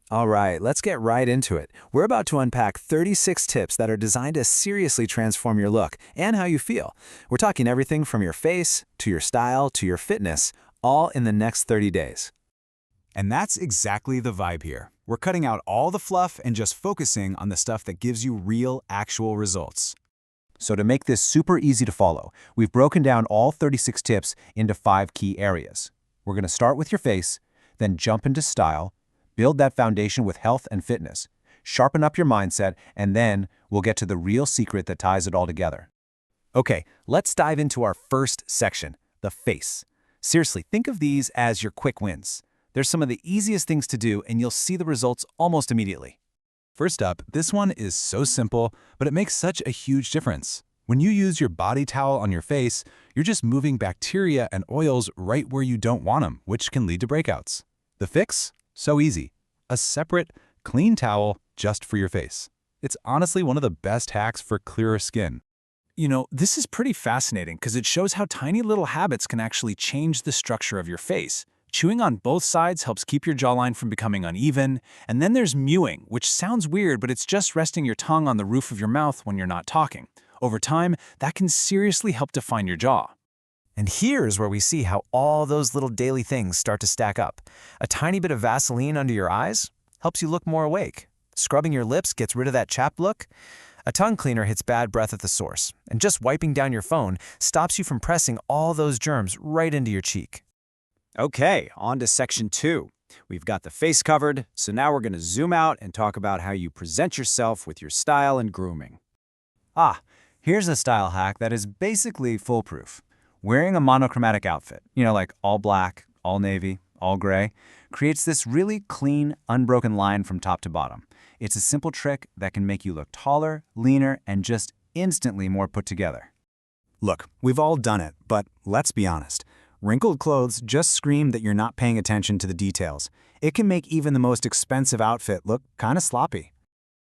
All right, let's get right into it. We're about to unpack 36 tips that are designed to seriously transform your look and how you feel. We're talking everything from your face, to your style, to your fitness, all in the next 30 days. And that's exactly the vibe here. We're cutting out all the fluff and just focusing on the stuff that gives you real, actual results. So to make this super easy to follow, we've broken down all 36 tips into 5 key areas. We're going to start with your face, then jump into style, build that foundation with health and fitness, sharpen up your mindset, and then we'll get to the real secret that ties it all together. Okay, let's dive into our first section, the face. Seriously, think of these as your quick wins. They're some of the easiest things to do, and you'll see the results almost immediately. First up, this one is so simple, but it makes such a huge difference. When you use your body towel on your face, you're just moving bacteria and oils right where you don't want them, which can lead to breakouts. The fix? So easy. A separate, clean towel just for your face. It's honestly one of the best hacks for clearer skin. You know, this is pretty fascinating because it shows how tiny little habits can actually change the structure of your face. Chewing on both sides helps keep your jawline from becoming uneven. And then there's mewing, which sounds weird, but it's just resting your tongue on the roof of your mouth when you're not talking. Over time, that can seriously help define your jaw. And here's where we see how all those little daily things start to stack up. A tiny bit of Vaseline under your eyes helps you look more awake. Scrubbing your lips gets rid of that chapped look. A tongue cleaner hits bad breath at the source. And just wiping down your phone stops you from pressing all those germs right into your cheek. Okay, on to section 2. We've got the face covered, so now we're going to zoom out and talk about how you present yourself with your style and grooming. Here's a style hack that is basically foolproof. Wearing a monochromatic outfit, like all black, all navy, all gray, creates this really clean, unbroken line from top to bottom. It's a simple trick that can make you look taller, leaner, and just instantly more put together. Look, we've all done it, but let's be honest. Wrinkled clothes just scream that you're not paying attention to the details. It can make even the most expensive outfit look kind of sloppy.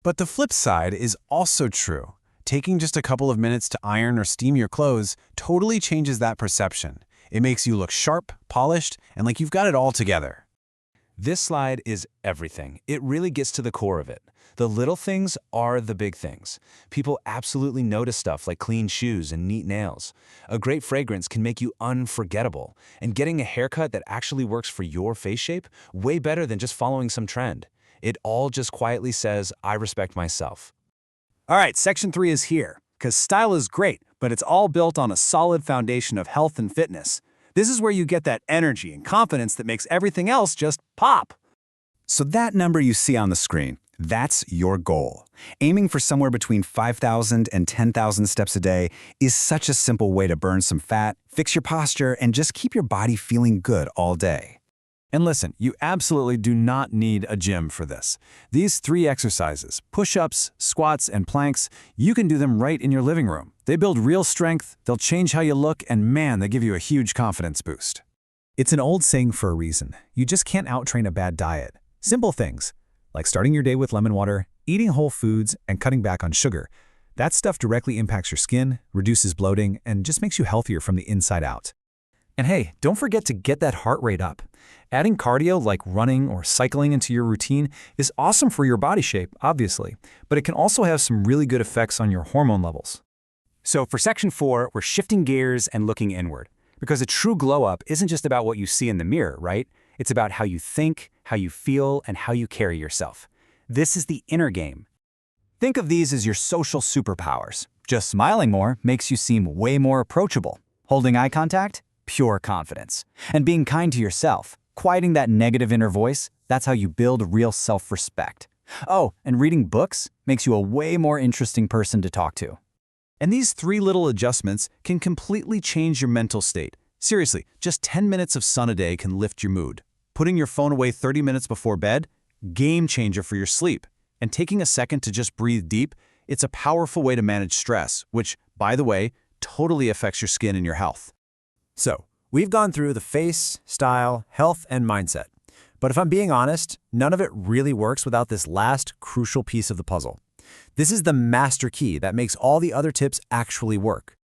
But the flip side is also true. Taking just a couple of minutes to iron or steam your clothes totally changes that perception. It makes you look sharp, polished, and like you've got it all together. This slide is everything. It really gets to the core of it. The little things are the big things. People absolutely notice stuff like clean shoes and neat nails. A great fragrance can make you unforgettable. And getting a haircut that actually works for your face shape, way better than just following some trend. It all just quietly says, I respect myself. All right, section 3 is here, because style is great, but it's all built on a solid foundation of health and fitness. This is where you get that energy and confidence that makes everything else just pop. So that number you see on the screen, that's your goal. Aiming for somewhere between 5,000 and 10,000 steps a day is such a simple way to burn some fat, fix your posture, and just keep your body feeling good all day. And listen, you absolutely do not need a gym for this. These 3 exercises, push-ups, squats, and planks, you can do them right in your living room. They build real strength, they'll change how you look, and man, they give you a huge confidence boost. It's an old saying for a reason. You just can't out-train a bad diet. Simple things, like starting your day with lemon water, eating whole foods, and cutting back on sugar. That stuff directly impacts your skin, reduces bloating, and just makes you healthier from the inside out. And hey, don't forget to get that heart rate up. Adding cardio like running or cycling into your routine is awesome for your body shape, obviously, but it can also have some really good effects on your hormone levels. So for section 4, we're shifting gears and looking inward. Because a true glow up isn't just about what you see in the mirror, right? It's about how you think, how you feel, and how you carry yourself. This is the inner game. Think of these as your social superpowers. Just smiling more makes you seem way more approachable. Holding eye contact? Pure confidence. And being kind to yourself, quieting that negative inner voice, that's how you build real self-respect. Oh, and reading books makes you a way more interesting person to talk to. And these 3 little adjustments can completely change your mental state. Seriously, just 10 minutes of sun a day can lift your mood. Putting your phone away 30 minutes before bed? Game changer for your sleep. And taking a second to just breathe deep? It's a powerful way to manage stress, which, by the way, totally affects your skin and your health. So, we've gone through the face, style, health, and mindset. But if I'm being honest, none of it really works without this last crucial piece of the puzzle. This is the master key that makes all the other tips actually work.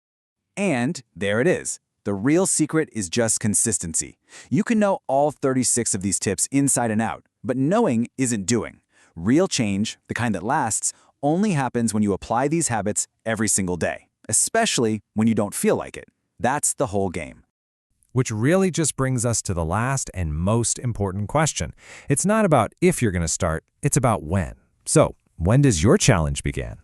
And there it is. The real secret is just consistency. You can know all 36 of these tips inside and out, but knowing isn't doing. Real change, the kind that lasts, only happens when you apply these habits every single day, especially when you don't feel like it. That's the whole game. Which really just brings us to the last and most important question. It's not about if you're going to start, it's about when. So, when does your challenge begin?